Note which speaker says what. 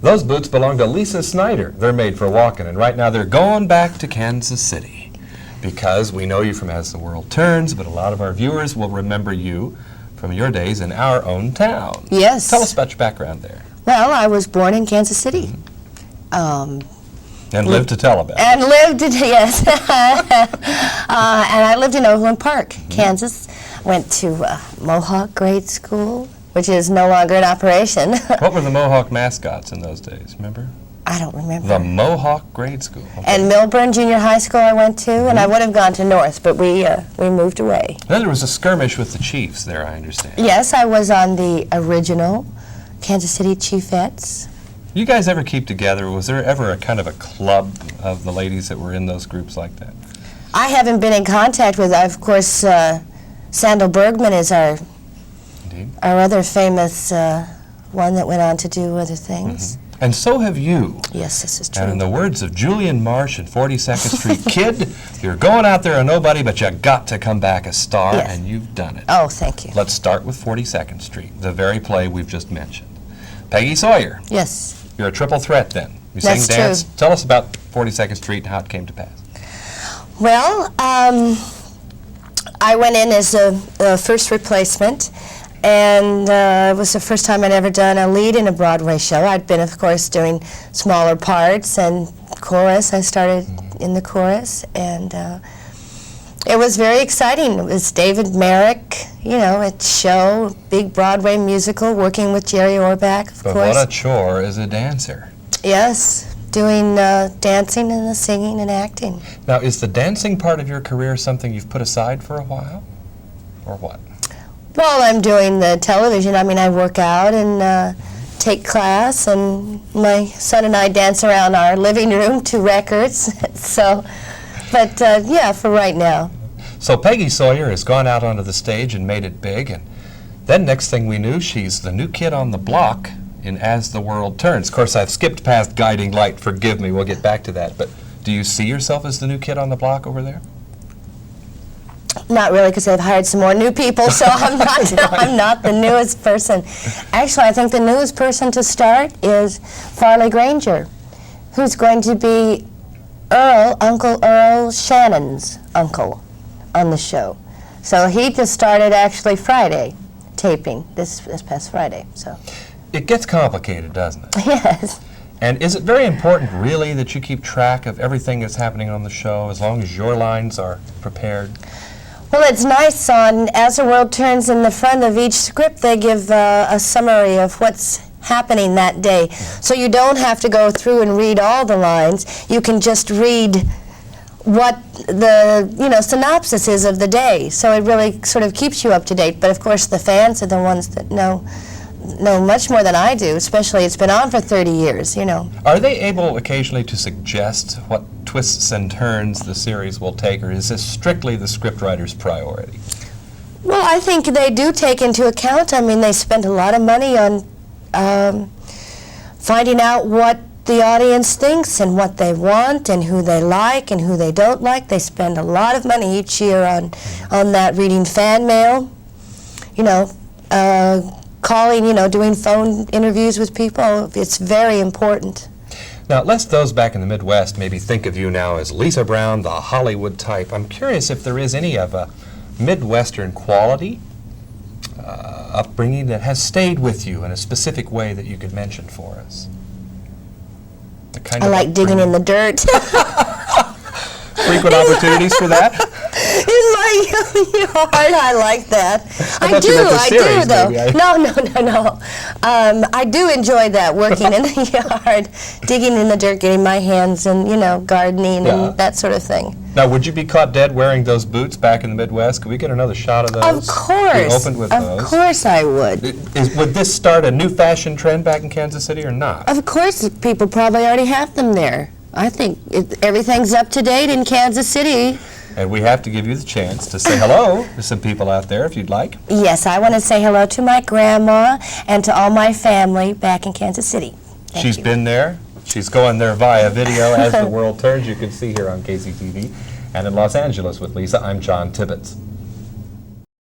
Speaker 1: Those boots belong to Lisa Snyder. They're made for walking, and right now they're going back to Kansas City because we know you from As the World Turns, but a lot of our viewers will remember you from your days in our own town.
Speaker 2: Yes.
Speaker 1: Tell us about your background there.
Speaker 2: Well, I was born in Kansas City.
Speaker 1: And lived to tell about it.
Speaker 2: And lived, yes. And I lived in Overland Park, Kansas. Went to Mohawk Grade School, which is no longer in operation.
Speaker 1: What were the Mohawk mascots in those days, remember?
Speaker 2: I don't remember.
Speaker 1: The Mohawk Grade School. Okay.
Speaker 2: And Milburn Junior High School I went to, and I would have gone to North, but we moved away.
Speaker 1: Then there was a skirmish with the Chiefs there, I understand.
Speaker 2: Yes, I was on the original Kansas City Chiefettes.
Speaker 1: You guys ever keep together? Was there ever a kind of a club of the ladies that were in those groups like that?
Speaker 2: I haven't been in contact with, of course, Sandal Bergman is our other famous one that went on to do other things.
Speaker 1: And so have you.
Speaker 2: Yes, this is true.
Speaker 1: And in the words of Julian Marsh in 42nd Street, kid, you're going out there a nobody, but you got to come back a star,
Speaker 2: Yes.
Speaker 1: and you've done it.
Speaker 2: Oh, thank you.
Speaker 1: Let's start with 42nd Street, the very play we've just mentioned. Peggy Sawyer.
Speaker 2: Yes.
Speaker 1: You're a triple threat then. You
Speaker 2: That's
Speaker 1: sing, dance.
Speaker 2: true.
Speaker 1: Tell us about 42nd Street and how it came to pass.
Speaker 2: Well, I went in as a first replacement, and it was the first time I'd ever done a lead in a Broadway show. I'd been, of course, doing smaller parts and chorus. I started in the chorus, and it was very exciting. It was David Merrick, you know, a show, big Broadway musical, working with Jerry Orbach, of
Speaker 1: But
Speaker 2: course.
Speaker 1: what a chore as a dancer.
Speaker 2: Yes, doing dancing and the singing and acting.
Speaker 1: Now, is the dancing part of your career something you've put aside for a while, or what?
Speaker 2: Well, I'm doing the television. I mean, I work out and take class, and my son and I dance around our living room to records. So, but yeah, for right now.
Speaker 1: So Peggy Sawyer has gone out onto the stage and made it big, and then next thing we knew, she's the new kid on the block in As the World Turns. Of course, I've skipped past Guiding Light. Forgive me, we'll get back to that. But do you see yourself as the new kid on the block over there?
Speaker 2: Not really, because they've hired some more new people, so I'm not, I'm not the newest person. Actually, I think the newest person to start is Farley Granger, who's going to be Uncle Earl Shannon's uncle on the show. So he just started actually Friday, taping, this past Friday, so.
Speaker 1: It gets complicated, doesn't it?
Speaker 2: Yes.
Speaker 1: And is it very important, really, that you keep track of everything that's happening on the show, as long as your lines are prepared?
Speaker 2: Well, it's nice on As the World Turns. In the front of each script, they give a summary of what's happening that day. So you don't have to go through and read all the lines. You can just read what the synopsis is of the day. So it really sort of keeps you up to date. But of course, the fans are the ones that know much more than I do, especially it's been on for 30 years, you know.
Speaker 1: Are they able occasionally to suggest what twists and turns the series will take, or is this strictly the scriptwriter's priority?
Speaker 2: Well, I think they do take into account, I mean, they spend a lot of money on finding out what the audience thinks and what they want and who they like and who they don't like. They spend a lot of money each year on that, reading fan mail, you know, calling, you know, doing phone interviews with people. It's very important.
Speaker 1: Now, lest those back in the Midwest maybe think of you now as Lisa Brown, the Hollywood type, I'm curious if there is any of a Midwestern quality, upbringing that has stayed with you in a specific way that you could mention for us. The kind
Speaker 2: I
Speaker 1: of
Speaker 2: like digging in the dirt.
Speaker 1: Frequent opportunities for that?
Speaker 2: In my yard, I like that. I
Speaker 1: thought you meant the
Speaker 2: do
Speaker 1: series,
Speaker 2: though.
Speaker 1: maybe.
Speaker 2: No. I do enjoy that, working in the yard, digging in the dirt, getting my hands in, you know, gardening and that sort of thing.
Speaker 1: Now, would you be caught dead wearing those boots back in the Midwest? Could we get another shot of those?
Speaker 2: Of course.
Speaker 1: You opened with those.
Speaker 2: Of course I would.
Speaker 1: Would this start a new fashion trend back in Kansas City or not?
Speaker 2: Of course, people probably already have them there. I think everything's up to date in Kansas City.
Speaker 1: And we have to give you the chance to say hello to some people out there if you'd like.
Speaker 2: Yes, I want to say hello to my grandma and to all my family back in Kansas City.
Speaker 1: She's been there. She's going there via video as the world turns. You can see here on KCTV. And in Los Angeles with Lisa, I'm John Tibbetts.